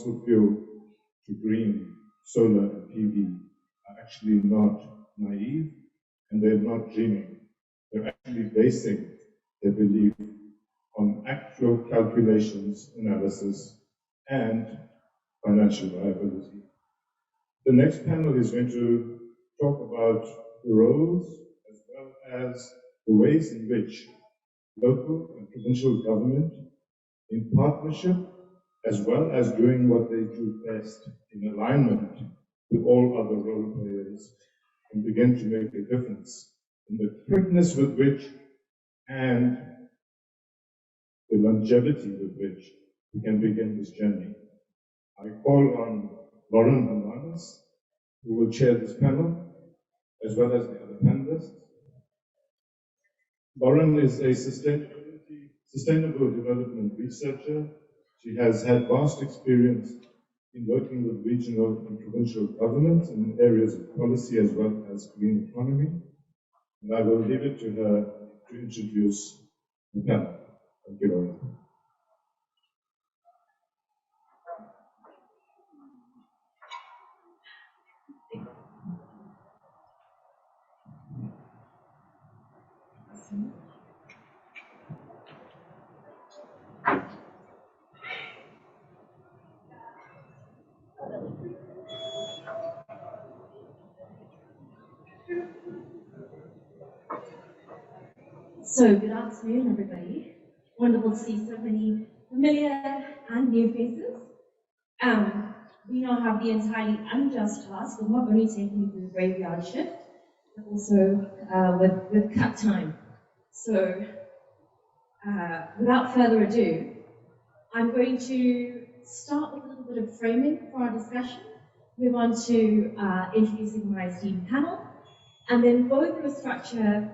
fossil fuel to green, solar and PV are actually not naive, and they're not dreaming. They're actually basing their belief on actual calculations, analysis, and financial viability. The next panel is going to talk about the roles as well as the ways in which local and provincial government, in partnership, as well as doing what they do best in alignment with all other role players, can begin to make a difference in the quickness with which and the longevity with which we can begin this journey. I call on Lauren Hermanus, who will chair this panel, as well as the other panelists. Lauren is a sustainable development researcher. She has had vast experience in working with regional and provincial governments in areas of policy as well as green economy. And I will leave it to her to introduce the panel. Thank you, Lauren. So, good afternoon, everybody. Wonderful to see so many familiar and new faces. We now have the entirely unjust task of not only taking you through the graveyard shift, but also with cut time. So, without further ado, I'm going to start with a little bit of framing for our discussion, move on to introducing my esteemed panel, and then go through a structure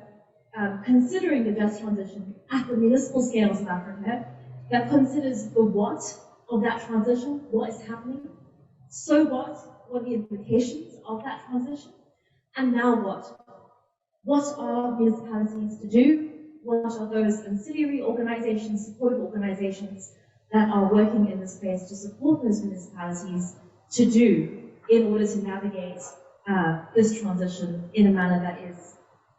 considering the just transition at the municipal scale of South Africa that considers the what of that transition, what is happening, so what are the implications of that transition, and now what? What are municipalities to do? What are those ancillary organizations, supportive organizations that are working in this space to support those municipalities to do in order to navigate this transition in a manner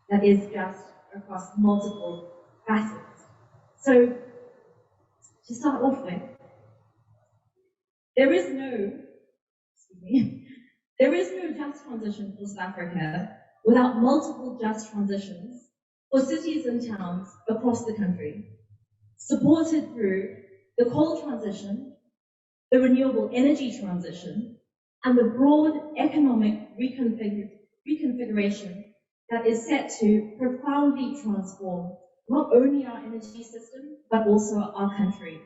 that is just across multiple facets. So, to start off with, there is no just transition for South Africa without multiple just transitions for cities and towns across the country, supported through the coal transition, the renewable energy transition, and the broad economic reconfiguration that is set to profoundly transform not only our energy system, but also our country.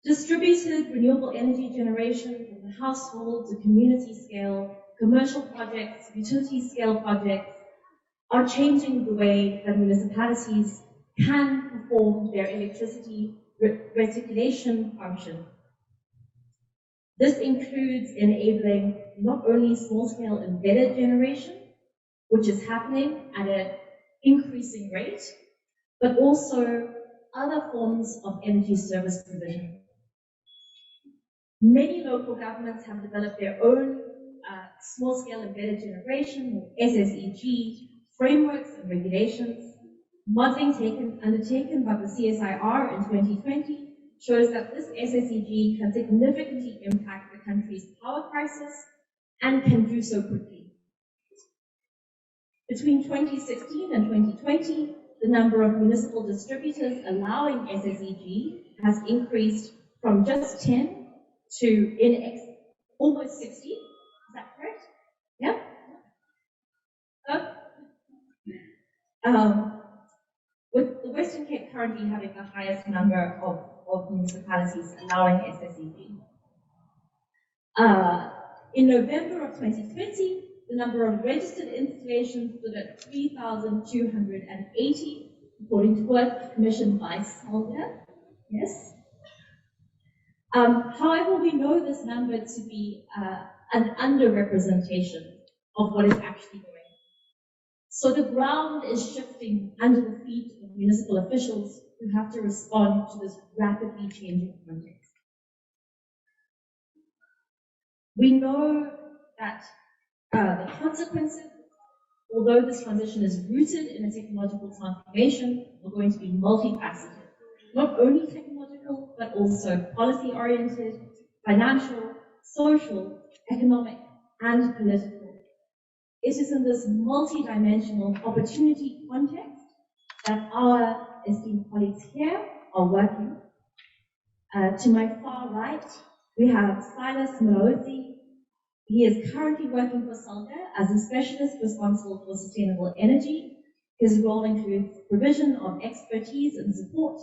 Distributed renewable energy generation from the household to community scale, commercial projects, utility scale projects are changing the way that municipalities can perform their electricity reticulation function. This includes enabling not only small-scale embedded generation, which is happening at an increasing rate, but also other forms of energy service provision. Many local governments have developed their own small-scale embedded generation, or SSEG, frameworks and regulations. Modeling undertaken by the CSIR in 2020 shows that this SSEG can significantly impact the country's power crisis and can do so quickly. Between 2016 and 2020, the number of municipal distributors allowing SSEG has increased from just 10 to almost 60. Is that correct? Yeah? With the Western Cape currently having the highest number of municipalities allowing SSEG. In November of 2020, the number of registered installations stood at 3,280, according to work commissioned by SALGA. Yes. However, we know this number to be an underrepresentation of what is actually going on. So the ground is shifting under the feet of municipal officials who have to respond to this rapidly changing context. We know that the consequences, although this transition is rooted in a technological transformation, are going to be multifaceted. Not only technological, but also policy-oriented, financial, social, economic, and political. It is in this multi-dimensional opportunity context that our esteemed colleagues here are working. To my far right, we have Silas Mulaudzi. He is currently working for SALGA as a specialist responsible for sustainable energy. His role includes provision of expertise and support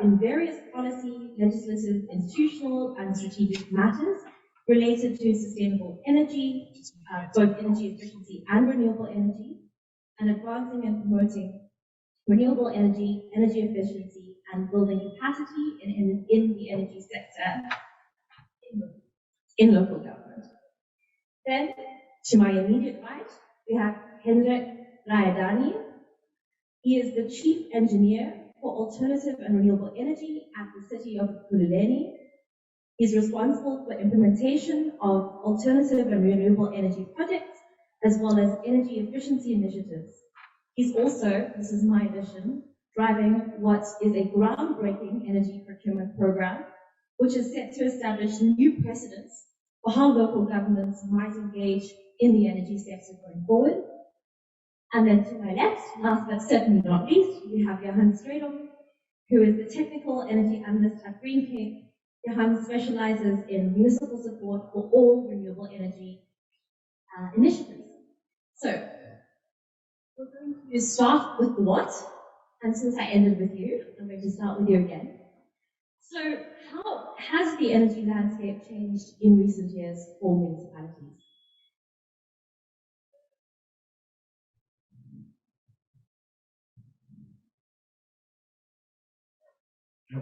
in various policy, legislative, institutional, and strategic matters related to sustainable energy, both energy efficiency and renewable energy, and advancing and promoting renewable energy, energy efficiency, and building capacity in the energy sector in local government. Then, to my immediate right, we have Hendrik Raedani. He is the Chief Engineer for Alternative and Renewable Energy at the City of Ekurhuleni. He's responsible for implementation of alternative and renewable energy projects, as well as energy efficiency initiatives. He's also, this is my addition, driving what is a groundbreaking energy procurement program, which is set to establish new precedents for how local governments might engage in the energy sector going forward. And then to my left, last but certainly not least, we have Johan Strydom, who is the technical energy analyst at GreenCape. Johan specializes in municipal support for all renewable energy initiatives. So, we're going to start with the what, and since I ended with you, I'm going to start with you again. So, how has the energy landscape changed in recent years for municipalities?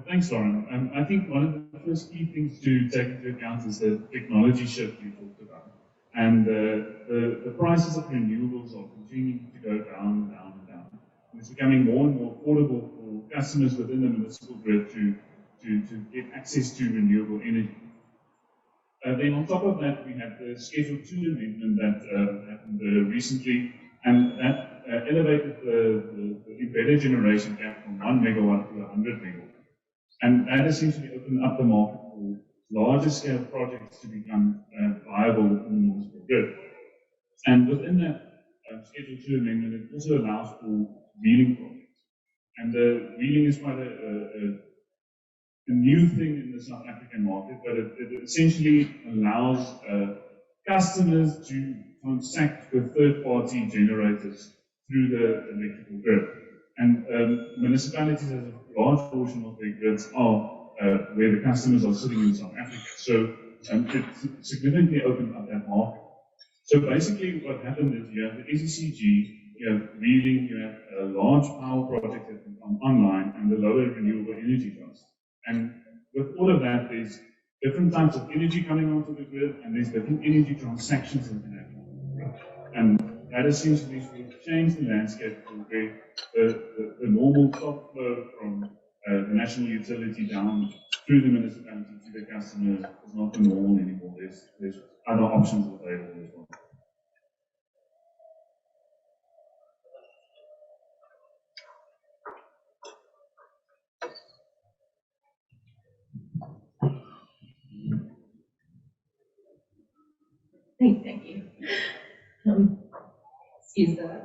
Thanks, Lauren. I think one of the first key things to take into account is the technology shift you talked about. And the prices of renewables are continuing to go down, down, and down. And it's becoming more and more affordable for customers within the municipal grid to get access to renewable energy. Then on top of that, we have the Schedule 2 amendment that happened recently, and that elevated the embedded generation cap from 1 megawatt to 100 megawatt. And that essentially opened up the market for larger scale projects to become viable in the municipal grid. And within that Schedule 2 amendment, it also allows for wheeling projects. And the wheeling is quite a new thing in the South African market, but it essentially allows customers to transact with third-party generators through the electrical grid. And municipalities, as a large portion of their grids, are where the customers are sitting in South Africa. So it significantly opened up that market. So basically what happened is you have the SECG, you have wheeling, you have a large power project that can come online, and the lower renewable energy costs. And with all of that, there's different types of energy coming onto the grid, and there's different energy transactions that can happen. And that essentially will change the landscape to where the normal top flow from the national utility down through the municipality to the customer is not the normal anymore. There's other options available as well. Thank you. Excuse the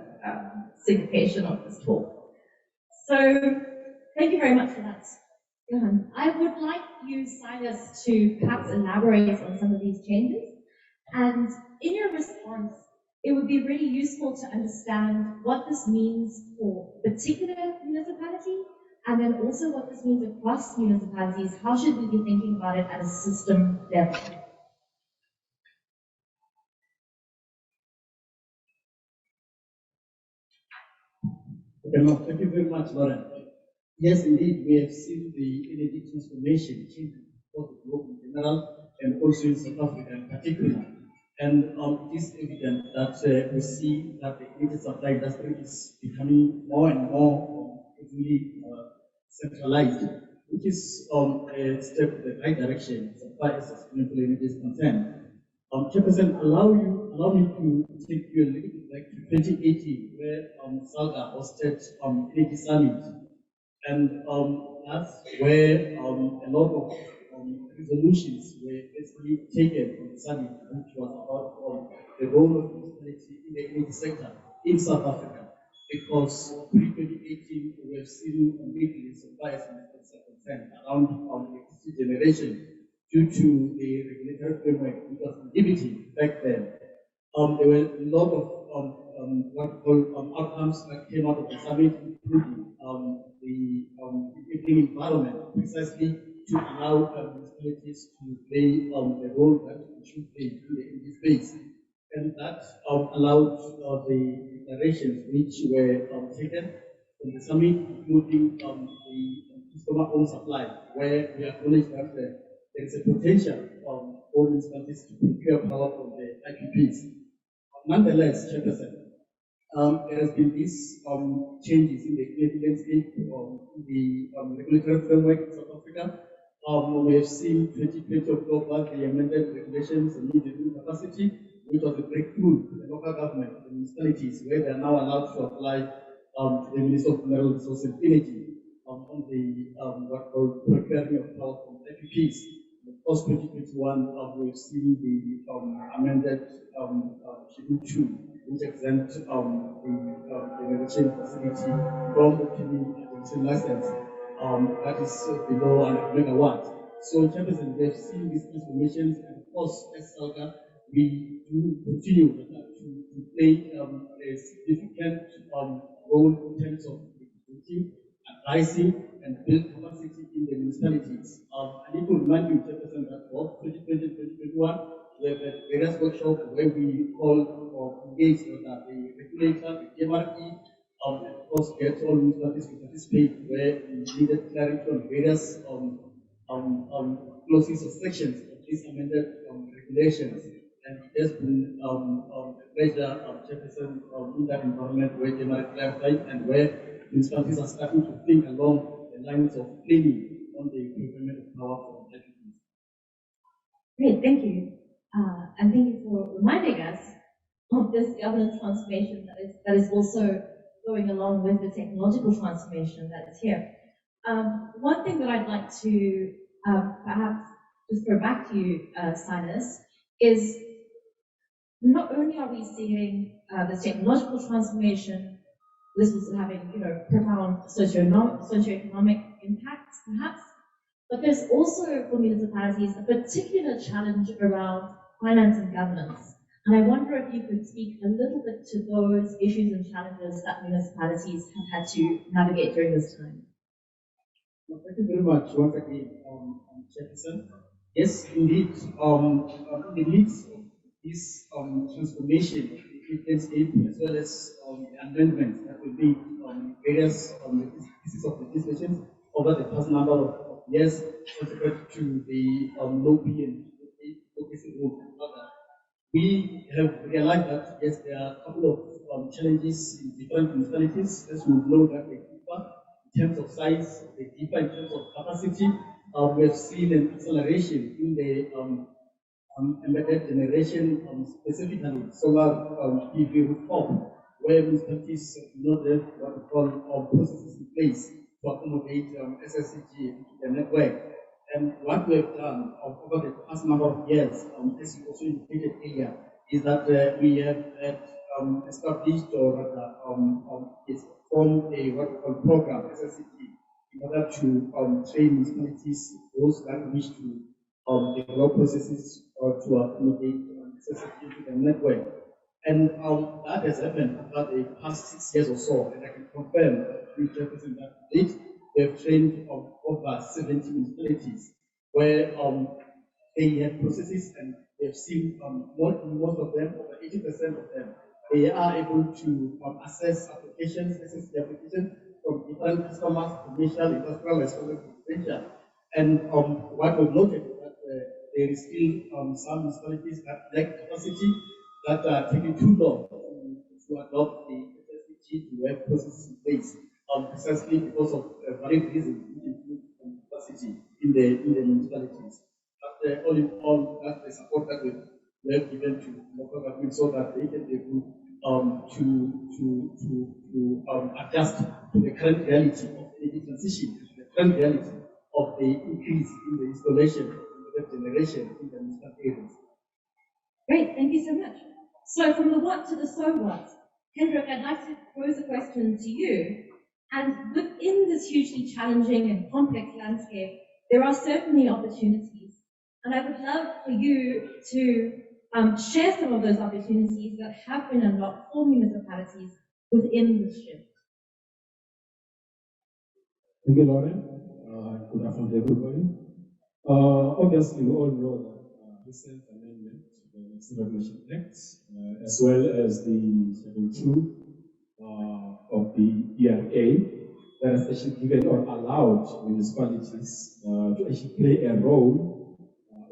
syncopation of this talk. So, thank you very much for that, Johan. I would like you, Silas, to perhaps elaborate on some of these changes. And in your response, it would be really useful to understand what this means for a particular municipality, and then also what this means across municipalities. How should we be thinking about it at a system level? Okay, no, thank you very much, Lauren. Yes, indeed, we have seen the energy transformation changing across the globe in general and also in South Africa in particular. And it is evident that we see that the energy supply industry is becoming more and more really centralized, which is a step in the right direction as far as sustainable energy is concerned. Chairperson, allow me to take you a little bit back to 2018, where SALGA hosted Energy Summit. And that's where a lot of resolutions were basically taken on the summit, which was about the role of municipality in the energy sector in South Africa. Because pre-2018, we have seen a big supplies concern around electricity generation due to the regulatory framework which was inhibiting back then. There were a lot of what we call outcomes that came out of the summit, including the enabling environment, precisely to allow municipalities to play the role that they should play in this space. And that allowed the declarations which were taken from the summit, including the customer-owned supply, where we acknowledge that there is a potential for municipalities to procure power from the IPPs. Nonetheless, Chairperson, there has been these changes in the energy landscape, in the regulatory framework in South Africa. We have seen 2020 October the amended regulations on new capacity, which was a breakthrough to the local government, the municipalities, where they are now allowed to apply to the Ministry of Mineral Resources and Energy on the what called procuring of power from IPPs. Of course, 2021, we've seen the amended Schedule 2, which exempt the generation facility from obtaining a generation license that is below 100 megawatts. So, Chairperson, we have seen these transformations, and of course, as SALGA, we do continue to play a significant role in terms of recruiting, advising, and build capacity in the municipalities. I need to remind you, Chairperson, that for 2020 and 2021, we have had various workshops where we called or engaged with the regulator, the MRE, and of course, get all municipalities to participate where we needed clarity on various clauses or sections of these amended regulations. And it has been a pleasure, Chairperson, in that environment where MRE clarified and where municipalities are starting to think along the lines of planning on the procurement of power from IPPs. Great, thank you. And thank you for reminding us of this governance transformation that is also going along with the technological transformation that is here. One thing that I'd like to perhaps just go back to you, Silas, is not only are we seeing this technological transformation, this is having profound socioeconomic impacts, perhaps, but there's also for municipalities a particular challenge around finance and governance. And I wonder if you could speak a little bit to those issues and challenges that municipalities have had to navigate during this time. Well, thank you very much once again, Chairperson. Yes, indeed, in the midst of this transformation of the landscape, as well as the amendments that we made on various pieces of legislation over the past number of years, consequent to the low P and low PC rule. We have realized that yes, there are a couple of challenges in different municipalities. As we know that they differ in terms of size, they differ in terms of capacity. We have seen an acceleration in the embedded generation, specifically solar PV rooftop, where municipalities do not have what we call processes in place to accommodate SSCG into the network. And what we have done over the past number of years, as you also indicated earlier, is that we have established or formed a what we call program, SSCG, in order to train municipalities, those that wish to develop processes to accommodate SSCG into the network. And that has happened over the past 6 years or so, and I can confirm with Chairperson that they have trained over 70 municipalities where they have processes, and they have seen most of them, over 80% of them, they are able to assess applications, SSCG applications from different customers, commercial, industrial, as well as residential. And what we've noted is that there is still some municipalities that lack capacity, that are taking too long to adopt the SSCG to have processes in place, precisely because of varied reasons, which include capacity in the municipalities. But all in all, that's the support that we've left given to local government so that they can be able to adjust to the current reality of energy transition, to the current reality of the increase in the installation of generation in the municipal areas. Great, thank you so much. So from the what to the so what, Hendrik, I'd like to pose a question to you. And within this hugely challenging and complex landscape, there are certainly opportunities. And I would love for you to share some of those opportunities that have been unlocked for municipalities within this shift. Thank you, Lauren. Good afternoon, everybody. Obviously, we all know that recent amendment to the Civil Regulation Act, as well as the Schedule 2 of the ERA, that has actually given or allowed municipalities to actually play a role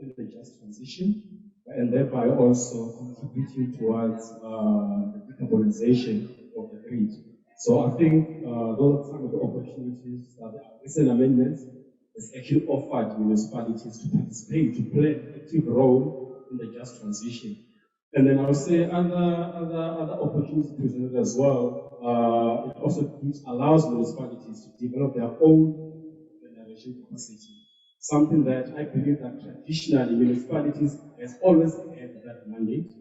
in the just transition, and thereby also contributing towards the decarbonization of the grid. So I think those are some of the opportunities that the recent amendments has actually offered municipalities to participate, to play an active role in the just transition. And then I would say other opportunities presented as well. It also allows municipalities to develop their own generation capacity. Something that I believe that traditionally municipalities has always had that mandate.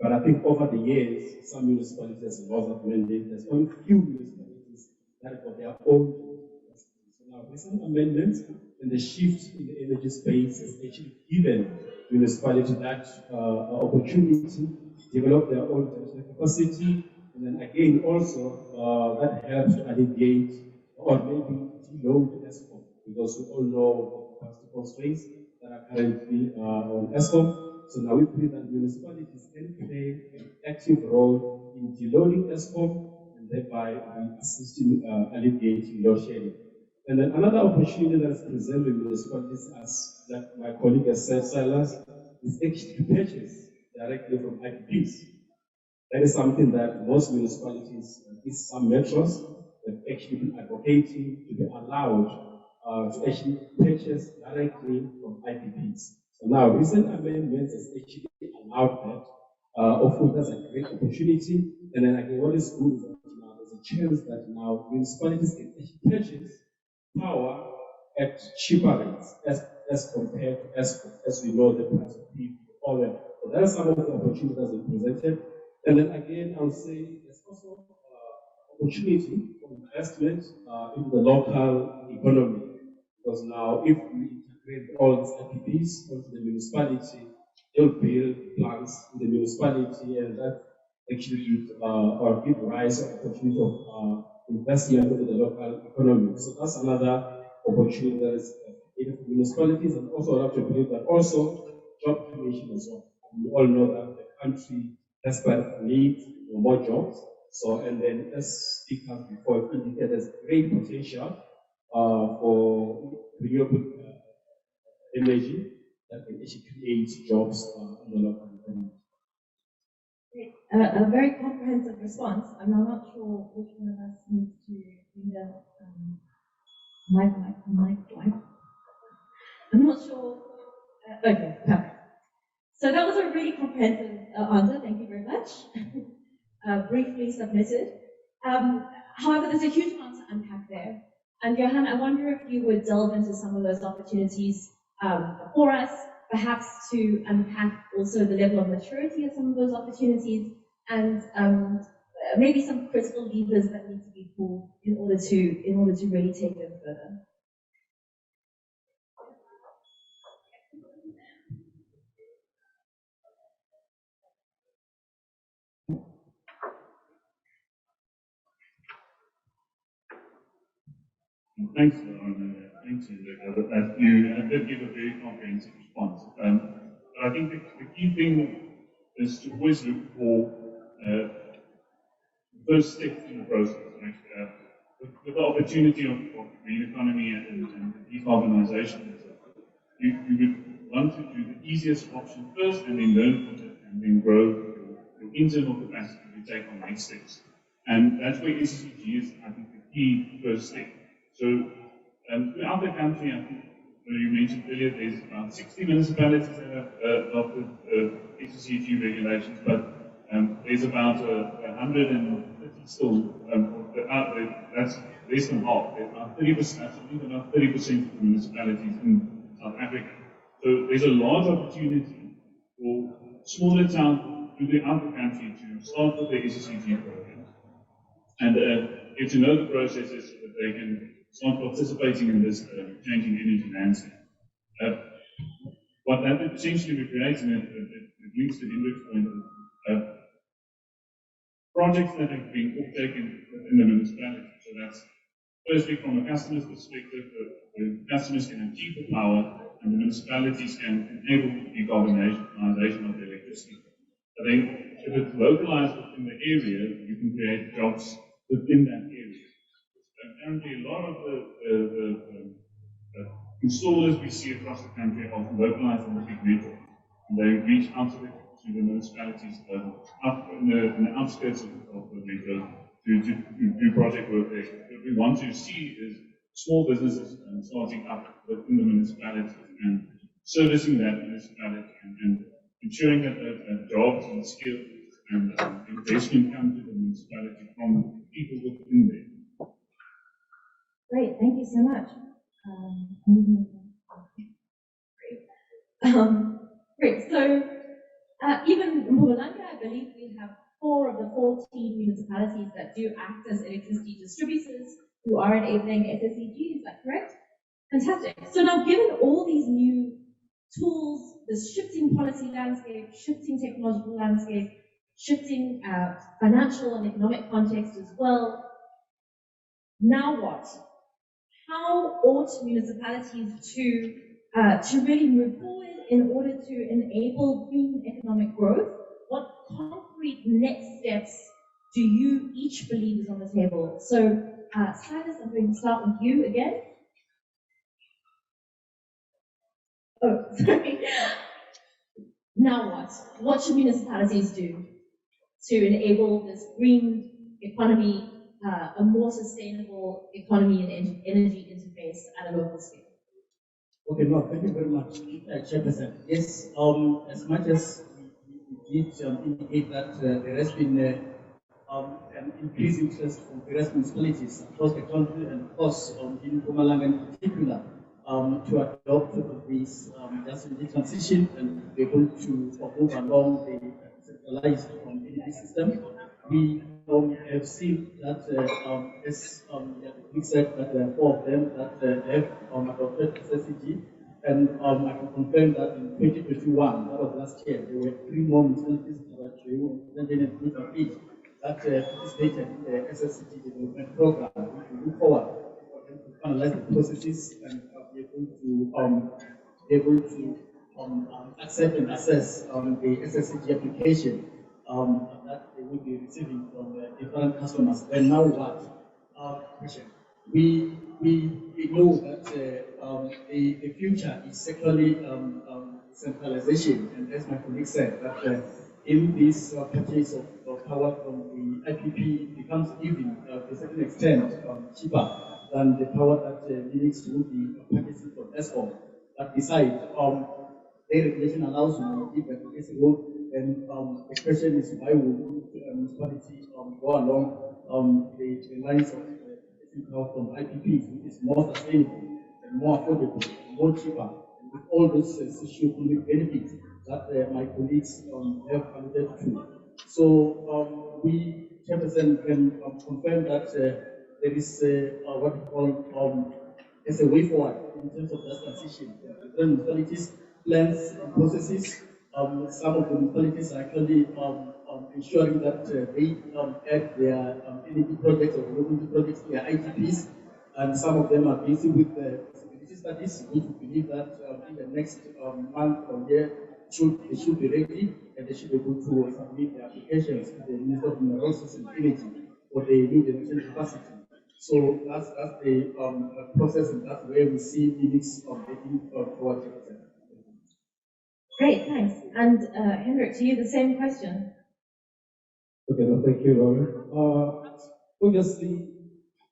But I think over the years, some municipalities have lost that mandate. There's only few municipalities that have got their own capacity. So now recent amendments and the shift in the energy space has actually given municipalities that opportunity to develop their own generation capacity. And then again, also that helps to alleviate or maybe deload ESCOM, because we all know the capacity constraints that are currently on ESCOM. So now we believe that municipalities can play an active role in deloading ESCOM and thereby assisting alleviating load shedding. And then another opportunity that is presented in municipalities, as like my colleague has said, Silas, is actually to purchase directly from IPPs. That is something that most municipalities, at least some metros, have actually been advocating to be allowed to actually purchase directly from IPPs. So now, recent amendments has actually allowed that. Often that's a great opportunity. And then again, what is good is that now there's a chance that now municipalities can actually purchase power at cheaper rates as compared to as we know the price of people. So there are some of the opportunities that are presented. And then again, I would say there's also opportunity for investment in the local economy. Because now, if we integrate all these IPPs into the municipality, they'll build plants in the municipality, and that actually give rise to opportunity of investment into the local economy. So that's another opportunity that is given for municipalities, and also I have to believe that also job creation as well. We all know that the country desperately needs more jobs. So, and then as speakers before indicated, there's great potential for renewable energy that can actually create jobs in the local economy. A very comprehensive response. I'm not sure which one of us needs to bring the mic. I'm not sure. Okay, perfect. So that was a really comprehensive answer. Thank you very much. Briefly submitted. However, there's a huge amount to unpack there. And Johan, I wonder if you would delve into some of those opportunities for us, perhaps to unpack also the level of maturity of some of those opportunities, and maybe some critical levers that need to be pulled in order to really take them further. Thanks, Lauren. Thanks, Hendrik. You did give a very comprehensive response. But I think the key thing is to always look for the first step in the process. Right? With the opportunity of green economy and decarbonization, you would want to do the easiest option first, and then learn from it, and then grow your internal capacity to take on next steps. And that's where SCG is, I think, the key first step. So throughout the country, I think you mentioned earlier, there's about 60 municipalities that have adopted SACG regulations, but there's about 150 still, that's less than half. There's about 30%, actually about 30% of the municipalities in South Africa. So there's a large opportunity for smaller towns throughout the country to start with the SACG programs and get to know the processes so that they can start participating in this changing energy landscape. What that essentially we create, and it links to Hendrik's point, projects that have been taken in the municipality. So that's firstly from a customer's perspective, the customers can have cheaper power and the municipalities can enable decarbonization of the electricity. But then if it's localized within the area, you can create jobs within that area. Apparently, a lot of the installers we see across the country are localized in the big metro. And they reach out to the municipalities up in the outskirts of the metro to do project work there. What we want to see is small businesses starting up within the municipality and servicing that municipality and ensuring that jobs and skills and investment come to the municipality from people within there. Great, thank you so much. Great, so even in Mpumalanga, I believe we have 4 of the 14 municipalities that do act as electricity distributors who are enabling SACG, is that correct? Fantastic. So now, given all these new tools, this shifting policy landscape, shifting technological landscape, shifting financial and economic context as well, now what? How ought municipalities to really move forward in order to enable green economic growth? What concrete next steps do you each believe is on the table? So, Silas, I'm going to start with you again. Oh, sorry. Now what? What should municipalities do to enable this green economy, a more sustainable economy and energy interface at a local scale? Okay, no, thank you very much, Chairperson. Yes, as much as we did indicate that there has been an increased interest from various municipalities across the country and of course in Mpumalanga in particular to adopt this just energy transition and be able to move along the centralized energy system. We have seen that, as we said, that there are 4 of them that have adopted SACG, and I can confirm that in 2021, that was last year, there were 3 more municipalities that participated in the SACG development program. We look forward to analyze the processes and be able to accept and assess the SACG application that they will be receiving from different customers. And now what? Question. We know that the future is actually centralization, and as my colleague said, that in this purchase of power from the IPP, it becomes even to a certain extent cheaper than the power that Linux will be purchasing from ESCOM. But besides, the regulation allows you to give a role. And the question is, why would municipality go along the lines of power from IPPs, which is more sustainable and more affordable, and more cheaper, and with all those socio-economic benefits that my colleagues have alluded to. So we, Chairperson, can confirm that there is what we call as a way forward in terms of that transition. Different municipalities, plans and processes. Some of the municipalities are actually ensuring that they add their energy projects or renewable projects to their ITPs, and some of them are busy with the feasibility studies, which we believe that in the next month or year they should be ready and they should be able to submit their applications to the Minister of Mineral Resources and Energy for the new generation capacity. So that's the process, and that's where we see Linux getting forward. Great, thanks. And Hendrik, to you the same question. Okay, no, thank you, Lauren. Obviously,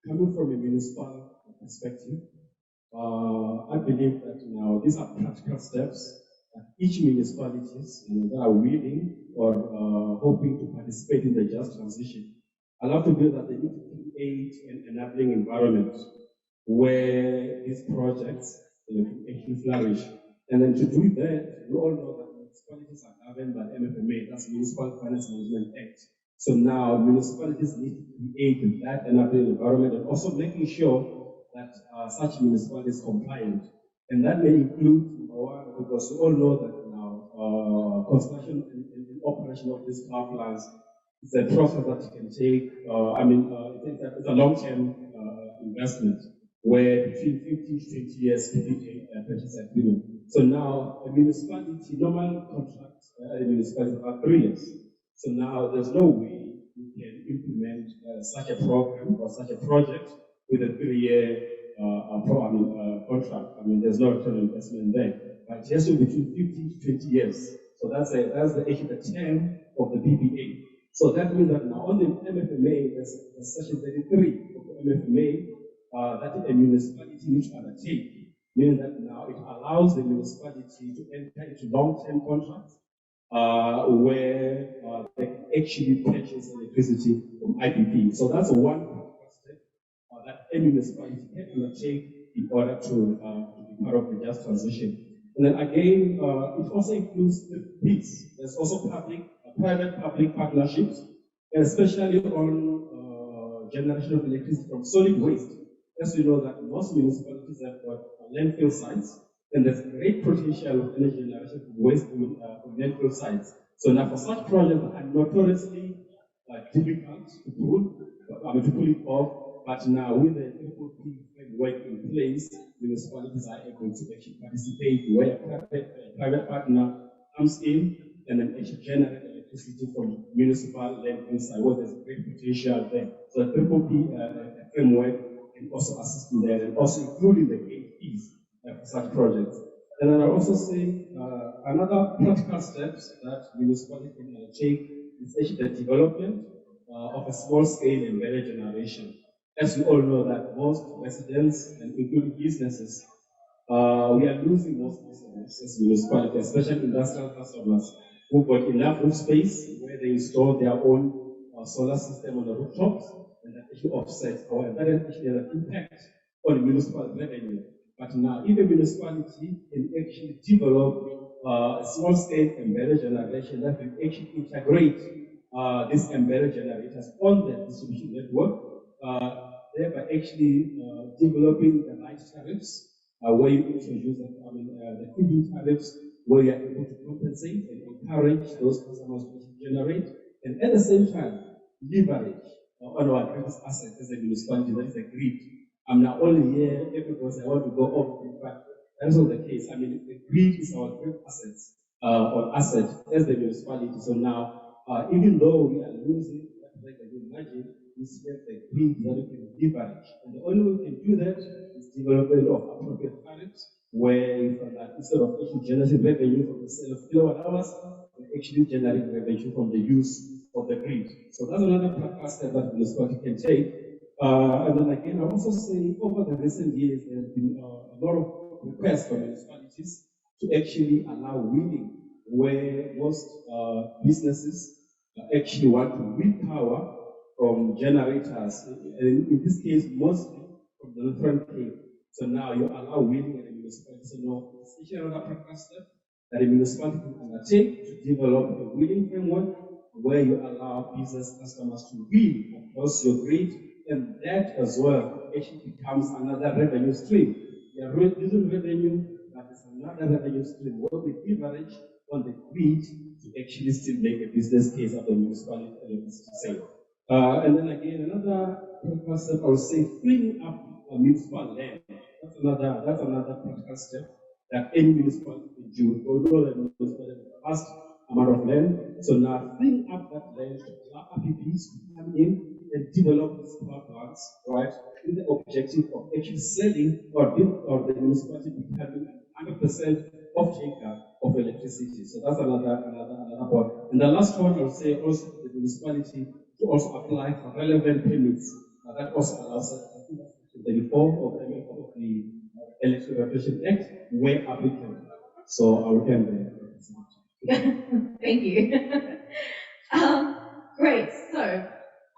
coming from a municipal perspective, I believe that now these are practical steps that each municipalities that are willing or hoping to participate in the just transition. I love to believe that they need to create an enabling environment where these projects actually flourish. And then to do that, we all know that municipalities are governed by MFMA, that's Municipal Finance Management Act. So now municipalities need to create that enabling environment and also making sure that such municipalities compliant. And that may include, because we all know that now construction and operation of these power plants is a process that can take, it's a long-term investment where between 15 to 20 years PPA purchase agreement. So now a municipality, normal contract, a municipality about 3 years. So now there's no way you can implement such a program or such a project with a 3-year contract. I mean, there's no return on investment there. But it has to be between 15 to 20 years. So that's the term of the PPA. So that means that now on the MFMA, there's section 33 of the MFMA that a municipality needs to undertake, meaning that now it allows the municipality to enter into long-term contracts where they can actually purchase electricity from IPP. So that's one step that a municipality can undertake in order to be part of the just transition. And then again, it also includes the bids. There's also private-public partnerships, especially on generation of electricity from solid waste. As you know that most municipalities have got landfill sites, and there's great potential of energy generation from waste from landfill sites. So now for such projects that are notoriously difficult to pull it off, but now with the PPP framework in place, municipalities are able to actually participate where a private partner comes in and then actually generate electricity from municipal landfill site where there's great potential there. So the PPP framework can also assist in that, and also including the gate fees for such projects. And then I also say another practical steps that municipalities can take is actually the development of a small-scale embedded generation. As we all know that most residents and including businesses, we are losing most businesses as municipalities, especially industrial customers who've got enough roof space where they install their own solar system on the rooftops, and that actually offsets or that actually has an impact on municipal revenue. But now, if a municipality can actually develop a small-scale embedded generation that will actually integrate these embedded generators on the distribution network, thereby actually developing the right tariffs, where you introduce the feed-in tariffs, where you are able to compensate and encourage those customers to generate, and at the same time, leverage on our greatest asset as a municipality, that is the grid. I'm not only here because I want to go off, but that's not the case. I mean, the grid is our great asset as the municipality. So now, even though we are losing, like I can imagine, we still have the grid that we can leverage. And the only way we can do that is development of appropriate tariffs, where instead of actually generating revenue from the sale of kilowatt hours, we actually generate revenue from the use of the grid. So that's another practical step that the municipality can take. And then again, I also say over the recent years, there has been a lot of requests from municipalities to actually allow wheeling, where most businesses actually want to wheel power from generators, and in this case, mostly from the Northern Cape. So now you allow wheeling at a municipality. So now it's actually another practical step that a municipality can undertake to develop a wheeling framework where you allow business customers to wheel across your grid, and that as well actually becomes another revenue stream. You are using revenue, but it's another revenue stream where we leverage on the grid to actually still make a business case of the municipality to say. And then again, another practical step, I would say, freeing up a municipal land. That's another practical step that any municipality can do. Although the municipality has a vast amount of land, so now freeing up that land to allow RPPs to come in and develop these power plants, right, with the objective of actually selling or the municipality becoming 100% off-taker of electricity. So that's another point. And the last one, I would say, also the municipality to also apply for relevant permits. That also allows us, I think that's the reform of the Electrification Act where applicable. So I will end there. Thank you. Great. So,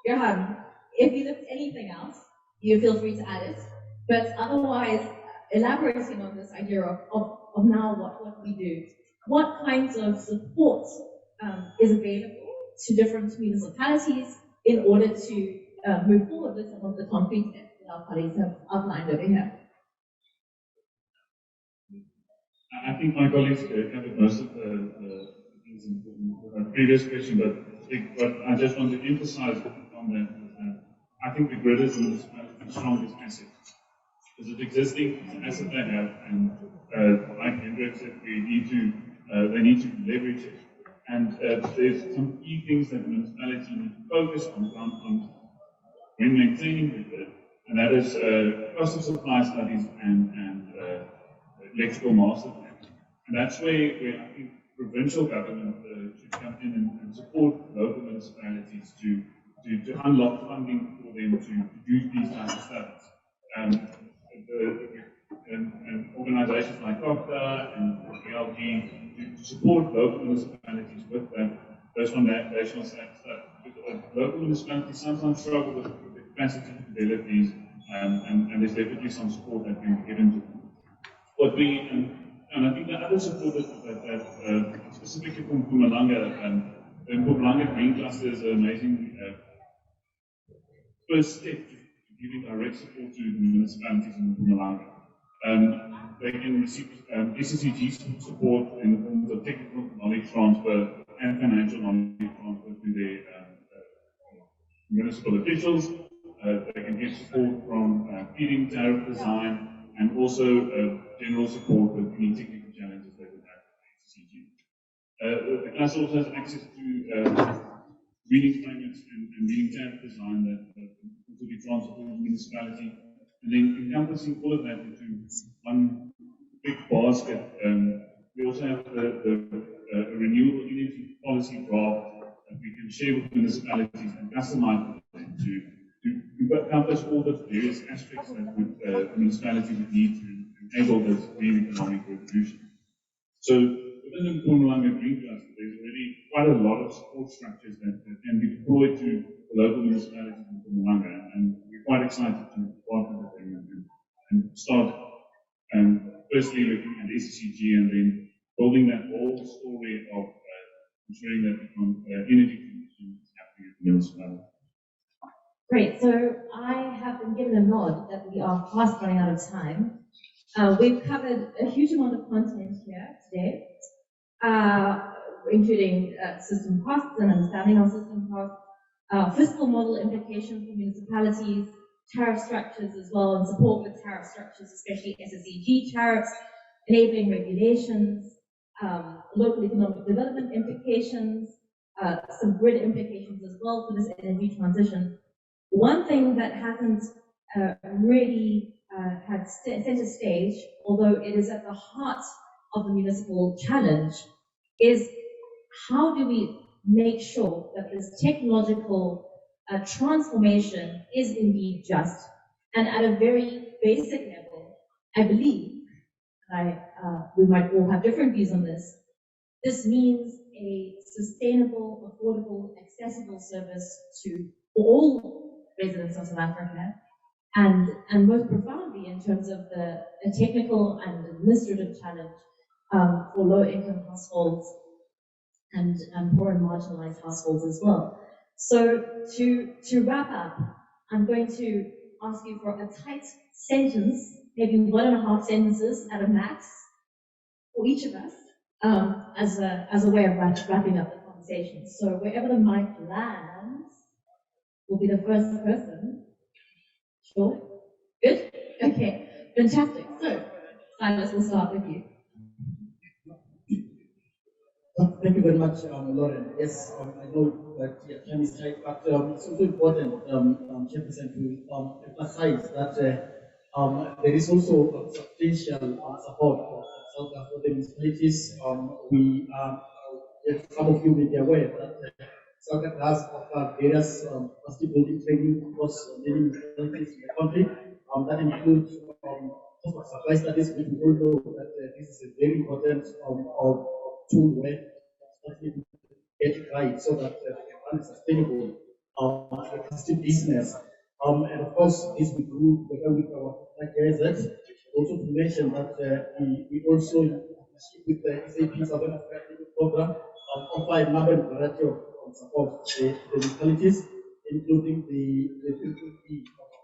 Johan, if there's anything else, you feel free to add it. But otherwise, elaborating on this idea of now what we do, what kinds of support is available to different municipalities in order to move forward with some of the concrete steps that our colleagues have outlined over here. I think my colleagues covered most of the things in the previous question, but I just want to emphasize on that. I think the grid is the municipality's strongest asset. Because it's existing, it's an asset they have, and like Hendrik said, they need to leverage it. And there's some key things that the municipality need to focus on when maintaining the grid, and that is cost of supply studies and electrical master plan. And that's where I think provincial government should come in and support local municipalities to unlock funding for them to do these types of studies. And organizations like COPTA and BLG to support local municipalities with those foundational stuff. Because local municipalities sometimes struggle with the capacity to develop these, and there's definitely some support that can be given to them. And I think the other support that specifically from Mpumalanga, the Mpumalanga Green Cluster is an amazing first step to giving direct support to the municipalities in Mpumalanga. They can receive SACG support in the forms of technical knowledge transfer and financial knowledge transfer to their municipal officials. They can get support from feeding tariff design and also general support with any technical challenges they would have with SACG. The cluster also has access to reading frameworks and reading tariff design that will be transferred to the municipality. And then encompassing all of that into one big basket, we also have the renewable energy policy draft that we can share with municipalities and customize them to encompass all the various aspects that would, municipalities would need to enable this green economic revolution. So within the Mpumalanga Green Cluster, there's already quite a lot of support structures that can be deployed to the local municipalities in Mpumalanga, and we're quite excited to partner with them and start firstly looking at SCG and then building that whole story of ensuring that energy transition is happening at the municipality. Great, so I have been given a nod that we are fast running out of time. We've covered a huge amount of content here today, including system costs and understanding of system costs, fiscal model implications for municipalities, tariff structures as well, and support with tariff structures, especially SSEG tariffs, enabling regulations, local economic development implications, some grid implications as well for this energy transition. One thing that hasn't really had center stage, although it is at the heart of the municipal challenge, is how do we make sure that this technological transformation is indeed just, and at a very basic level, I believe, we might all have different views on this, this means a sustainable, affordable, accessible service to all residents of South Africa, and most profoundly in terms of the technical and administrative challenge for low-income households and poor and marginalized households as well. So to wrap up, I'm going to ask you for a tight sentence, maybe 1.5 sentences at a max for each of us, as a way of wrapping up the conversation. So wherever the mic lands will be the first person. Sure? Good? Okay, fantastic. So, Silas, we'll start with you. Thank you very much, Lauren. Yes, I know that time is tight, but it's also important, Chairperson, to emphasize that there is also substantial support for SALGA for the municipalities. Some of you may be aware that SALGA does offer various capacity building training across many municipalities in the country. That includes cost of supply studies, which we all know that this is a very important tool where starting to get it right so that they can run a sustainable existing business. And of course, this we do together with our GIZ. Also to mention that we also, in partnership with the SAP Southern Africa program, offer a number and variety of support to the municipalities, including the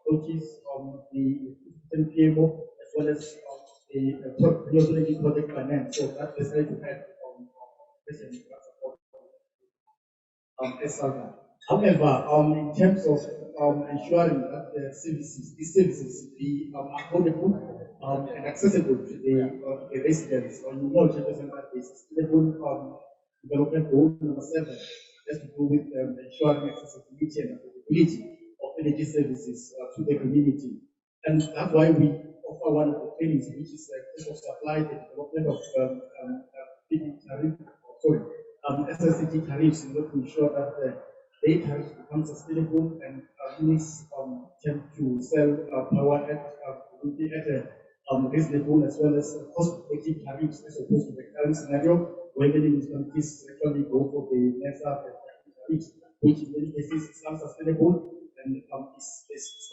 approaches on the PMO as well as the project finance. So that is how to have support SALGA. However, in terms of ensuring that these services be affordable and accessible to the residents on more center basis, development goal number 7 has to do with ensuring accessibility and affordability of energy services to the community. And that's why we offer one of the trainings, which is of supply, the development of SSCT tariffs in order to ensure that day tariffs become sustainable and units tend to sell power at a reasonable as well as cost-effective tariffs as opposed to the current scenario where many municipalities actually go for the lesser tariffs, which in many cases is unsustainable and is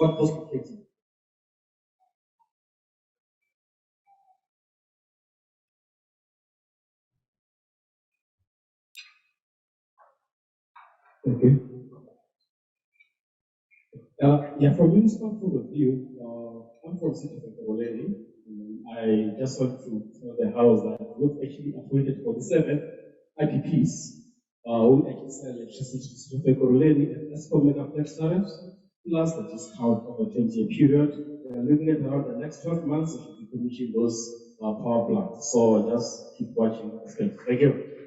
not cost-effective. Thank you. Yeah, from municipal point of view, I'm from City of Ekurhuleni. I just want to tell the House that we've actually appointed 47 IPPs who actually sell electricity to City of Ekurhuleni and ESCOM mega flex tariffs, plus the discount over a 20-year period. Looking at around the next 12 months, we should be commissioning those power plants. So just keep watching. Thank you.